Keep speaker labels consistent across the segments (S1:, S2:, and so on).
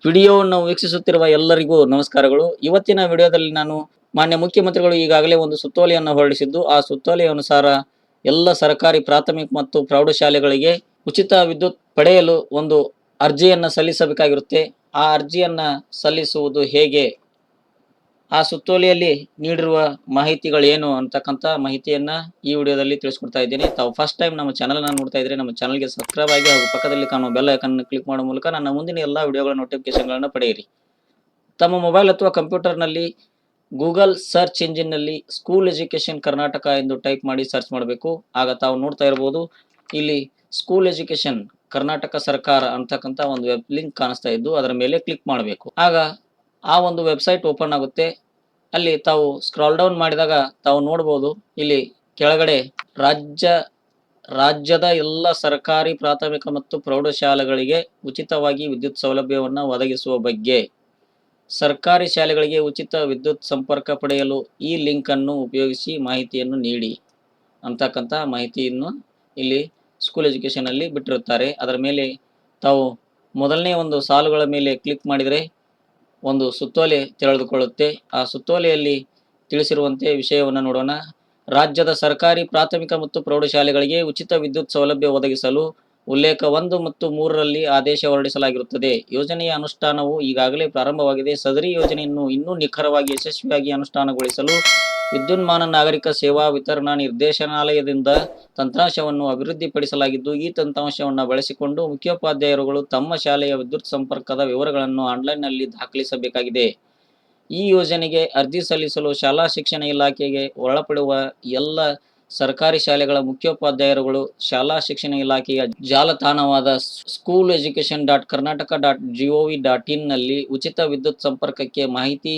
S1: ವಿಡಿಯೋವನ್ನು ವೀಕ್ಷಿಸುತ್ತಿರುವ ಎಲ್ಲರಿಗೂ ನಮಸ್ಕಾರಗಳು. ಇವತ್ತಿನ ವಿಡಿಯೋದಲ್ಲಿ ನಾನು ಮಾನ್ಯ ಮುಖ್ಯಮಂತ್ರಿಗಳು ಈಗಾಗಲೇ ಒಂದು ಸುತ್ತೋಲೆಯನ್ನು ಹೊರಡಿಸಿದ್ದು, ಆ ಸುತ್ತೋಲೆಯ ಅನುಸಾರ ಎಲ್ಲ ಸರ್ಕಾರಿ ಪ್ರಾಥಮಿಕ ಮತ್ತು ಪ್ರೌಢಶಾಲೆಗಳಿಗೆ ಉಚಿತ ವಿದ್ಯುತ್ ಪಡೆಯಲು ಒಂದು ಅರ್ಜಿಯನ್ನ ಸಲ್ಲಿಸಬೇಕಾಗಿರುತ್ತೆ. ಆ ಅರ್ಜಿಯನ್ನ ಸಲ್ಲಿಸುವುದು ಹೇಗೆ, ಆ ಸುತ್ತೋಲೆಯಲ್ಲಿ ನೀಡಿರುವ ಮಾಹಿತಿಗಳೇನು ಅಂತಕ್ಕಂಥ ಮಾಹಿತಿಯನ್ನ ಈ ವಿಡಿಯೋದಲ್ಲಿ ತಿಳಿಸ್ಕೊಡ್ತಾ ಇದ್ದೇನೆ. ತಾವು ಫಸ್ಟ್ ಟೈಮ್ ನಮ್ಮ ಚಾನಲ್ ಅನ್ನು ನೋಡ್ತಾ ಇದ್ರೆ ನಮ್ಮ ಚಾನಲ್ಗೆ ಸಬ್ಸ್ಕ್ರೈಬ್ ಆಗಿ ಹಾಗೂ ಪಕ್ಕದಲ್ಲಿ ಕಾಣುವ ಬೆಲ್ ಐಕಾನ್ ಕ್ಲಿಕ್ ಮಾಡುವ ಮೂಲಕ ನನ್ನ ಮುಂದಿನ ಎಲ್ಲಾ ವಿಡಿಯೋಗಳ ನೋಟಿಫಿಕೇಶನ್ಗಳನ್ನು ಪಡೆಯಿರಿ. ತಮ್ಮ ಮೊಬೈಲ್ ಅಥವಾ ಕಂಪ್ಯೂಟರ್ನಲ್ಲಿ ಗೂಗಲ್ ಸರ್ಚ್ ಇಂಜಿನ್ ನಲ್ಲಿ ಸ್ಕೂಲ್ ಎಜುಕೇಶನ್ ಕರ್ನಾಟಕ ಎಂದು ಟೈಪ್ ಮಾಡಿ ಸರ್ಚ್ ಮಾಡಬೇಕು. ಆಗ ತಾವು ನೋಡ್ತಾ ಇರಬಹುದು, ಇಲ್ಲಿ ಸ್ಕೂಲ್ ಎಜುಕೇಶನ್ ಕರ್ನಾಟಕ ಸರ್ಕಾರ ಅಂತಕ್ಕಂಥ ಒಂದು ವೆಬ್ ಲಿಂಕ್ ಕಾಣಿಸ್ತಾ ಇದ್ದು ಅದರ ಮೇಲೆ ಕ್ಲಿಕ್ ಮಾಡಬೇಕು. ಆಗ ಆ ಒಂದು ವೆಬ್ಸೈಟ್ ಓಪನ್ ಆಗುತ್ತೆ. ಅಲ್ಲಿ ತಾವು ಸ್ಕ್ರಾಲ್ ಡೌನ್ ಮಾಡಿದಾಗ ತಾವು ನೋಡಬಹುದು, ಇಲ್ಲಿ ಕೆಳಗಡೆ ರಾಜ್ಯದ ಎಲ್ಲ ಸರ್ಕಾರಿ ಪ್ರಾಥಮಿಕ ಮತ್ತು ಪ್ರೌಢಶಾಲೆಗಳಿಗೆ ಉಚಿತವಾಗಿ ವಿದ್ಯುತ್ ಸೌಲಭ್ಯವನ್ನು ಒದಗಿಸುವ ಬಗ್ಗೆ, ಸರ್ಕಾರಿ ಶಾಲೆಗಳಿಗೆ ಉಚಿತ ವಿದ್ಯುತ್ ಸಂಪರ್ಕ ಪಡೆಯಲು ಈ ಲಿಂಕ್ ಅನ್ನು ಉಪಯೋಗಿಸಿ ಮಾಹಿತಿಯನ್ನು ನೀಡಿ ಅಂತಕ್ಕಂಥ ಮಾಹಿತಿಯನ್ನು ಇಲ್ಲಿ ಸ್ಕೂಲ್ ಎಜುಕೇಶನ್ ಅಲ್ಲಿ ಬಿಟ್ಟಿರುತ್ತಾರೆ. ಅದರ ಮೇಲೆ ತಾವು ಮೊದಲನೇ ಒಂದು ಸಾಲುಗಳ ಮೇಲೆ ಕ್ಲಿಕ್ ಮಾಡಿದರೆ ಒಂದು ಸುತ್ತೋಲೆ ತೆರೆದುಕೊಳ್ಳುತ್ತೆ. ಆ ಸುತ್ತೋಲೆಯಲ್ಲಿ ತಿಳಿಸಿರುವಂತೆ ವಿಷಯವನ್ನು ನೋಡೋಣ. ರಾಜ್ಯದ ಸರ್ಕಾರಿ ಪ್ರಾಥಮಿಕ ಮತ್ತು ಪ್ರೌಢಶಾಲೆಗಳಿಗೆ ಉಚಿತ ವಿದ್ಯುತ್ ಸೌಲಭ್ಯ ಒದಗಿಸಲು ಉಲ್ಲೇಖ 1 ಮತ್ತು 3ರಲ್ಲಿ ಆದೇಶ ಹೊರಡಿಸಲಾಗಿರುತ್ತದೆ. ಯೋಜನೆಯ ಅನುಷ್ಠಾನವು ಈಗಾಗಲೇ ಪ್ರಾರಂಭವಾಗಿದೆ. ಸದರಿ ಯೋಜನೆಯನ್ನು ಇನ್ನೂ ನಿಖರವಾಗಿ ಯಶಸ್ವಿಯಾಗಿ ಅನುಷ್ಠಾನಗೊಳಿಸಲು ವಿದ್ಯುನ್ಮಾನ ನಾಗರಿಕ ಸೇವಾ ವಿತರಣಾ ನಿರ್ದೇಶನಾಲಯದಿಂದ ತಂತ್ರಾಂಶವನ್ನು ಅಭಿವೃದ್ಧಿಪಡಿಸಲಾಗಿದ್ದು, ಈ ತಂತ್ರಾಂಶವನ್ನು ಬಳಸಿಕೊಂಡು ಮುಖ್ಯೋಪಾಧ್ಯಾಯರುಗಳು ತಮ್ಮ ಶಾಲೆಯ ವಿದ್ಯುತ್ ಸಂಪರ್ಕದ ವಿವರಗಳನ್ನು ಆನ್ಲೈನ್ನಲ್ಲಿ ದಾಖಲಿಸಬೇಕಾಗಿದೆ. ಈ ಯೋಜನೆಗೆ ಅರ್ಜಿ ಸಲ್ಲಿಸಲು ಶಾಲಾ ಶಿಕ್ಷಣ ಇಲಾಖೆಗೆ ಒಳಪಡುವ ಎಲ್ಲ ಸರ್ಕಾರಿ ಶಾಲೆಗಳ ಮುಖ್ಯೋಪಾಧ್ಯಾಯರುಗಳು ಶಾಲಾ ಶಿಕ್ಷಣ ಇಲಾಖೆಯ ಜಾಲತಾಣವಾದ school-education.karnataka.gov.in ನಲ್ಲಿ ಉಚಿತ ವಿದ್ಯುತ್ ಸಂಪರ್ಕಕ್ಕೆ ಮಾಹಿತಿ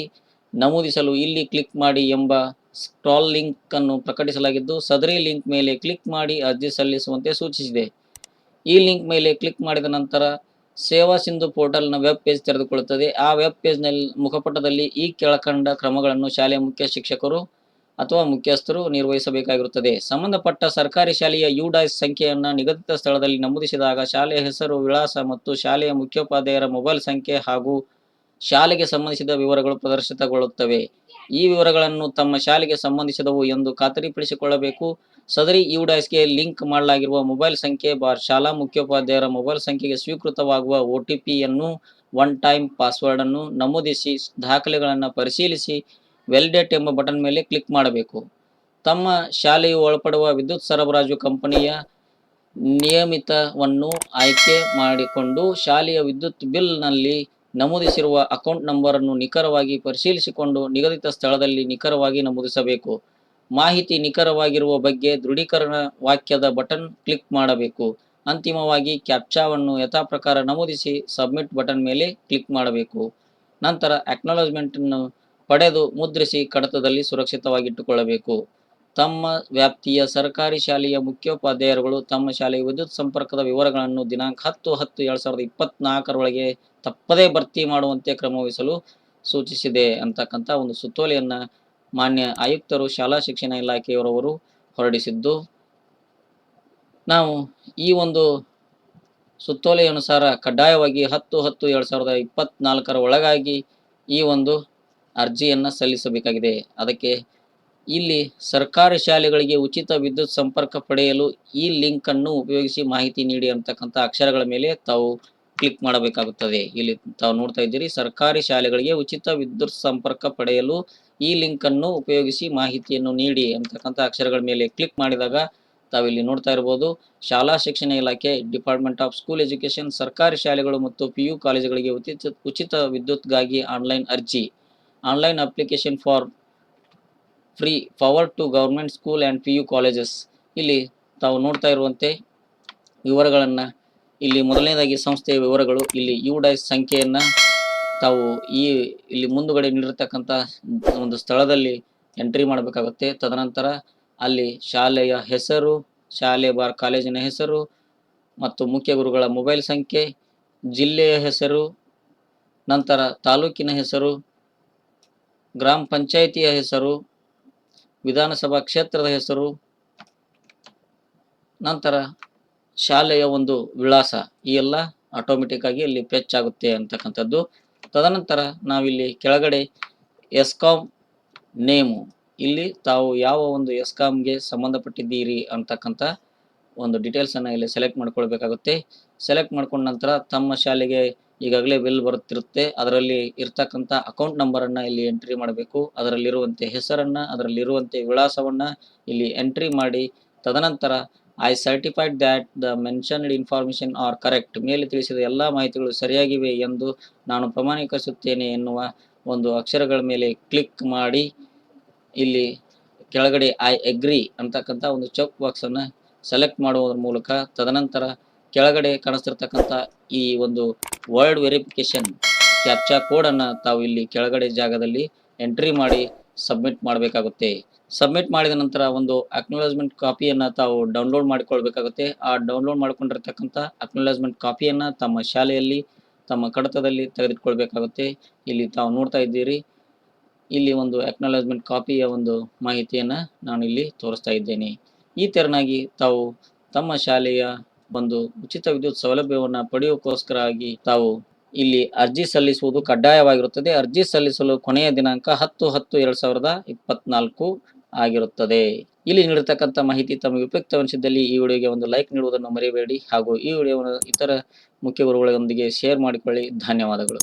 S1: ನಮೂದಿಸಲು ಇಲ್ಲಿ ಕ್ಲಿಕ್ ಮಾಡಿ ಎಂಬ ಸ್ಕ್ರಾಲ್ ಲಿಂಕ್ ಅನ್ನು ಪ್ರಕಟಿಸಲಾಗಿದ್ದು, ಸದರಿ ಲಿಂಕ್ ಮೇಲೆ ಕ್ಲಿಕ್ ಮಾಡಿ ಅರ್ಜಿ ಸಲ್ಲಿಸುವಂತೆ ಸೂಚಿಸಿದೆ. ಈ ಲಿಂಕ್ ಮೇಲೆ ಕ್ಲಿಕ್ ಮಾಡಿದ ನಂತರ ಸೇವಾ ಸಿಂಧು ಪೋರ್ಟಲ್ನ ವೆಬ್ ಪೇಜ್ ತೆರೆದುಕೊಳ್ಳುತ್ತದೆ. ಆ ವೆಬ್ ಪೇಜ್ನಲ್ಲಿ ಮುಖಪುಟದಲ್ಲಿ ಈ ಕೆಳಕಂಡ ಕ್ರಮಗಳನ್ನು ಶಾಲೆಯ ಮುಖ್ಯ ಶಿಕ್ಷಕರು ಅಥವಾ ಮುಖ್ಯಸ್ಥರು ನಿರ್ವಹಿಸಬೇಕಾಗಿರುತ್ತದೆ. ಸಂಬಂಧಪಟ್ಟ ಸರ್ಕಾರಿ ಶಾಲೆಯ UDIS ಸಂಖ್ಯೆಯನ್ನು ನಿಗದಿತ ಸ್ಥಳದಲ್ಲಿ ನಮೂದಿಸಿದಾಗ ಶಾಲೆಯ ಹೆಸರು, ವಿಳಾಸ ಮತ್ತು ಶಾಲೆಯ ಮುಖ್ಯೋಪಾಧ್ಯಾಯರ ಮೊಬೈಲ್ ಸಂಖ್ಯೆ ಹಾಗೂ ಶಾಲೆಗೆ ಸಂಬಂಧಿಸಿದ ವಿವರಗಳು ಪ್ರದರ್ಶಿತಗೊಳ್ಳುತ್ತವೆ. ಈ ವಿವರಗಳನ್ನು ತಮ್ಮ ಶಾಲೆಗೆ ಸಂಬಂಧಿಸಿದವು ಎಂದು ಖಾತರಿಪಡಿಸಿಕೊಳ್ಳಬೇಕು. ಸದರಿ UDISಗೆ ಲಿಂಕ್ ಮಾಡಲಾಗಿರುವ ಮೊಬೈಲ್ ಸಂಖ್ಯೆ ಶಾಲಾ ಮುಖ್ಯೋಪಾಧ್ಯಾಯರ ಮೊಬೈಲ್ ಸಂಖ್ಯೆಗೆ ಸ್ವೀಕೃತವಾಗುವ OTP ಯನ್ನು ಒನ್ ಟೈಮ್ ಪಾಸ್ವರ್ಡ್ ಅನ್ನು ನಮೂದಿಸಿ ದಾಖಲೆಗಳನ್ನು ಪರಿಶೀಲಿಸಿ ವ್ಯಾಲಿಡೇಟ್ ಎಂಬ ಬಟನ್ ಮೇಲೆ ಕ್ಲಿಕ್ ಮಾಡಬೇಕು. ತಮ್ಮ ಶಾಲೆಯು ಒಳಪಡುವ ವಿದ್ಯುತ್ ಸರಬರಾಜು ಕಂಪನಿಯ ನಿಯಮಿತವನ್ನು ಆಯ್ಕೆ ಮಾಡಿಕೊಂಡು ಶಾಲೆಯ ವಿದ್ಯುತ್ ಬಿಲ್ ನಲ್ಲಿ ನಮೂದಿಸಿರುವ ಅಕೌಂಟ್ ನಂಬರ್ ಅನ್ನು ನಿಖರವಾಗಿ ಪರಿಶೀಲಿಸಿಕೊಂಡು ನಿಗದಿತ ಸ್ಥಳದಲ್ಲಿ ನಿಖರವಾಗಿ ನಮೂದಿಸಬೇಕು. ಮಾಹಿತಿ ನಿಖರವಾಗಿರುವ ಬಗ್ಗೆ ದೃಢೀಕರಣ ವಾಕ್ಯದ ಬಟನ್ ಕ್ಲಿಕ್ ಮಾಡಬೇಕು. ಅಂತಿಮವಾಗಿ ಕ್ಯಾಪ್ಚಾವನ್ನು ಯಥಾಪ್ರಕಾರ ನಮೂದಿಸಿ ಸಬ್ಮಿಟ್ ಬಟನ್ ಮೇಲೆ ಕ್ಲಿಕ್ ಮಾಡಬೇಕು. ನಂತರ ಅಕ್ನಾಲಜ್ಮೆಂಟ್ ಅನ್ನು ಪಡೆದು ಮುದ್ರಿಸಿ ಕಡತದಲ್ಲಿ ಸುರಕ್ಷಿತವಾಗಿಟ್ಟುಕೊಳ್ಳಬೇಕು. ತಮ್ಮ ವ್ಯಾಪ್ತಿಯ ಸರ್ಕಾರಿ ಶಾಲೆಯ ಮುಖ್ಯೋಪಾಧ್ಯಾಯರುಗಳು ತಮ್ಮ ಶಾಲೆಯ ವಿದ್ಯುತ್ ಸಂಪರ್ಕದ ವಿವರಗಳನ್ನು ದಿನಾಂಕ 10/10/2024 ತಪ್ಪದೇ ಭರ್ತಿ ಮಾಡುವಂತೆ ಕ್ರಮ ವಹಿಸಲು ಸೂಚಿಸಿದೆ ಅಂತಕ್ಕಂಥ ಒಂದು ಸುತ್ತೋಲೆಯನ್ನ ಮಾನ್ಯ ಆಯುಕ್ತರು ಶಾಲಾ ಶಿಕ್ಷಣ ಇಲಾಖೆಯವರವರು ಹೊರಡಿಸಿದ್ದು, ನಾವು ಈ ಒಂದು ಸುತ್ತೋಲೆಯ ಅನುಸಾರ ಕಡ್ಡಾಯವಾಗಿ 10/10/2024 ಒಳಗಾಗಿ ಈ ಒಂದು ಅರ್ಜಿಯನ್ನ ಸಲ್ಲಿಸಬೇಕಾಗಿದೆ. ಅದಕ್ಕೆ ಇಲ್ಲಿ ಸರ್ಕಾರಿ ಶಾಲೆಗಳಿಗೆ ಉಚಿತ ವಿದ್ಯುತ್ ಸಂಪರ್ಕ ಪಡೆಯಲು ಈ ಲಿಂಕ್ ಅನ್ನು ಉಪಯೋಗಿಸಿ ಮಾಹಿತಿ ನೀಡಿ ಅಂತಕ್ಕಂಥ ಅಕ್ಷರಗಳ ಮೇಲೆ ತಾವು ಕ್ಲಿಕ್ ಮಾಡಬೇಕಾಗುತ್ತದೆ. ಇಲ್ಲಿ ತಾವು ನೋಡ್ತಾ ಇದ್ದೀರಿ, ಸರ್ಕಾರಿ ಶಾಲೆಗಳಿಗೆ ಉಚಿತ ವಿದ್ಯುತ್ ಸಂಪರ್ಕ ಪಡೆಯಲು ಈ ಲಿಂಕ್ ಅನ್ನು ಉಪಯೋಗಿಸಿ ಮಾಹಿತಿಯನ್ನು ನೀಡಿ ಅಂತಕ್ಕಂಥ ಅಕ್ಷರಗಳ ಮೇಲೆ ಕ್ಲಿಕ್ ಮಾಡಿದಾಗ ತಾವಿಲ್ಲಿ ನೋಡ್ತಾ ಇರಬಹುದು, ಶಾಲಾ ಶಿಕ್ಷಣ ಇಲಾಖೆ, ಡಿಪಾರ್ಟ್ಮೆಂಟ್ ಆಫ್ ಸ್ಕೂಲ್ ಎಜುಕೇಶನ್, ಸರ್ಕಾರಿ ಶಾಲೆಗಳು ಮತ್ತು PU ಕಾಲೇಜುಗಳಿಗೆ ಉಚಿತ ವಿದ್ಯುತ್ಗಾಗಿ ಆನ್ಲೈನ್ ಅರ್ಜಿ, online application for free power to government school and PU colleges. ಇಲ್ಲಿ ತಾವು ನೋಡ್ತಾ ಇರುವಂತೆ ವಿವರಗಳನ್ನು, ಇಲ್ಲಿ ಮೊದಲನೇದಾಗಿ ಸಂಸ್ಥೆಯ ವಿವರಗಳು, ಇಲ್ಲಿ UDIS ಸಂಖ್ಯೆಯನ್ನು ತಾವು ಇಲ್ಲಿ ಮುಂದುಗಡೆ ನೀಡಿರ್ತಕ್ಕಂಥ ಒಂದು ಸ್ಥಳದಲ್ಲಿ ಎಂಟ್ರಿ ಮಾಡಬೇಕಾಗುತ್ತೆ. ತದನಂತರ ಅಲ್ಲಿ ಶಾಲೆಯ ಹೆಸರು, ಶಾಲೆ ಕಾಲೇಜಿನ ಹೆಸರು ಮತ್ತು ಮುಖ್ಯ ಗುರುಗಳ ಮೊಬೈಲ್ ಸಂಖ್ಯೆ, ಜಿಲ್ಲೆಯ ಹೆಸರು, ನಂತರ ತಾಲೂಕಿನ ಹೆಸರು, ಗ್ರಾಮ ಪಂಚಾಯಿತಿಯ ಹೆಸರು, ವಿಧಾನಸಭಾ ಕ್ಷೇತ್ರದ ಹೆಸರು, ನಂತರ ಶಾಲೆಯ ಒಂದು ವಿಳಾಸ, ಈ ಎಲ್ಲ ಆಟೋಮೆಟಿಕ್ ಆಗಿ ಇಲ್ಲಿ ಫೆಚ್ ಆಗುತ್ತೆ ಅಂತಕ್ಕಂಥದ್ದು. ತದನಂತರ ನಾವಿಲ್ಲಿ ಕೆಳಗಡೆ ಎಸ್ಕಾಂ ನೇಮು, ಇಲ್ಲಿ ತಾವು ಯಾವ ಒಂದು ಎಸ್ಕಾಂಗೆ ಸಂಬಂಧಪಟ್ಟಿದ್ದೀರಿ ಅಂತಕ್ಕಂಥ ಒಂದು ಡೀಟೇಲ್ಸ್ ಅನ್ನ ಇಲ್ಲಿ ಸೆಲೆಕ್ಟ್ ಮಾಡ್ಕೊಳ್ಬೇಕಾಗುತ್ತೆ. ಸೆಲೆಕ್ಟ್ ಮಾಡ್ಕೊಂಡ ನಂತರ ತಮ್ಮ ಶಾಲೆಗೆ ಈಗಾಗಲೇ ಬಿಲ್ ಬರುತ್ತಿರುತ್ತೆ, ಅದರಲ್ಲಿ ಇರ್ತಕ್ಕಂಥ ಅಕೌಂಟ್ ನಂಬರ್ ಅನ್ನ ಇಲ್ಲಿ ಎಂಟ್ರಿ ಮಾಡಬೇಕು. ಅದರಲ್ಲಿರುವಂತೆ ಹೆಸರನ್ನ, ಅದರಲ್ಲಿರುವಂತೆ ವಿಳಾಸವನ್ನ ಇಲ್ಲಿ ಎಂಟ್ರಿ ಮಾಡಿ, ತದನಂತರ I certified that the mentioned information are correct, ಮೇಲೆ ತಿಳಿಸಿದ ಎಲ್ಲ ಮಾಹಿತಿಗಳು ಸರಿಯಾಗಿವೆ ಎಂದು ನಾನು ಪ್ರಮಾಣೀಕರಿಸುತ್ತೇನೆ ಎನ್ನುವ ಒಂದು ಅಕ್ಷರಗಳ ಮೇಲೆ ಕ್ಲಿಕ್ ಮಾಡಿ ಇಲ್ಲಿ ಕೆಳಗಡೆ ಐ ಅಗ್ರಿ ಅಂತಕ್ಕಂಥ ಒಂದು ಚೆಕ್ ಬಾಕ್ಸ್ ಅನ್ನ ಸೆಲೆಕ್ಟ್ ಮಾಡುವುದರ ಮೂಲಕ, ತದನಂತರ ಕೆಳಗಡೆ ಕಾಣಿಸ್ತಿರ್ತಕ್ಕಂಥ ಈ ಒಂದು ವರ್ಡ್ ವೆರಿಫಿಕೇಶನ್ ಕ್ಯಾಪ್ಚಾ ಕೋಡ್ ಅನ್ನ ತಾವು ಇಲ್ಲಿ ಕೆಳಗಡೆ ಜಾಗದಲ್ಲಿ ಎಂಟ್ರಿ ಮಾಡಿ ಸಬ್ಮಿಟ್ ಮಾಡಬೇಕಾಗುತ್ತೆ. ಸಬ್ಮಿಟ್ ಮಾಡಿದ ನಂತರ ಒಂದು ಅಕ್ನಾಲೇಜ್ಮೆಂಟ್ ಕಾಪಿಯನ್ನ ತಾವು ಡೌನ್ಲೋಡ್ ಮಾಡಿಕೊಳ್ಬೇಕಾಗುತ್ತೆ. ಆ ಡೌನ್ಲೋಡ್ ಮಾಡ್ಕೊಂಡಿರ್ತಕ್ಕಂಥ ಅಕ್ನಾಲೇಜ್ಮೆಂಟ್ ಕಾಪಿಯನ್ನ ತಮ್ಮ ಶಾಲೆಯಲ್ಲಿ, ತಮ್ಮ ಕಡತದಲ್ಲಿ ತೆಗೆದುಕೊಳ್ಬೇಕಾಗುತ್ತೆ. ಇಲ್ಲಿ ತಾವು ನೋಡ್ತಾ ಇದ್ದೀರಿ, ಇಲ್ಲಿ ಒಂದು ಅಕ್ನಾಲೇಜ್ಮೆಂಟ್ ಕಾಪಿಯ ಒಂದು ಮಾಹಿತಿಯನ್ನ ನಾನು ಇಲ್ಲಿ ತೋರಿಸ್ತಾ ಇದ್ದೇನೆ. ಈ ತೆರನಾಗಿ ತಾವು ತಮ್ಮ ಶಾಲೆಯ ಒಂದು ಉಚಿತ ವಿದ್ಯುತ್ ಸೌಲಭ್ಯವನ್ನ ಪಡೆಯೋಕ್ಕೋಸ್ಕರವಾಗಿ ತಾವು ಇಲ್ಲಿ ಅರ್ಜಿ ಸಲ್ಲಿಸುವುದು ಕಡ್ಡಾಯವಾಗಿರುತ್ತದೆ. ಅರ್ಜಿ ಸಲ್ಲಿಸಲು ಕೊನೆಯ ದಿನಾಂಕ 10/10/2024 ಆಗಿರುತ್ತದೆ. ಇಲ್ಲಿ ನೀಡಿರ್ತಕ್ಕಂಥ ಮಾಹಿತಿ ತಮಗೆ ಉಪಯುಕ್ತವೆನಿಸಿದ್ದಲ್ಲಿ ಈ ವಿಡಿಯೋಗೆ ಒಂದು ಲೈಕ್ ನೀಡುವುದನ್ನು ಮರೆಯಬೇಡಿ, ಹಾಗೂ ಈ ವಿಡಿಯೋವನ್ನು ಇತರ ಮುಖ್ಯ ಗುರುಗಳೊಂದಿಗೆ ಶೇರ್ ಮಾಡಿಕೊಳ್ಳಿ. ಧನ್ಯವಾದಗಳು.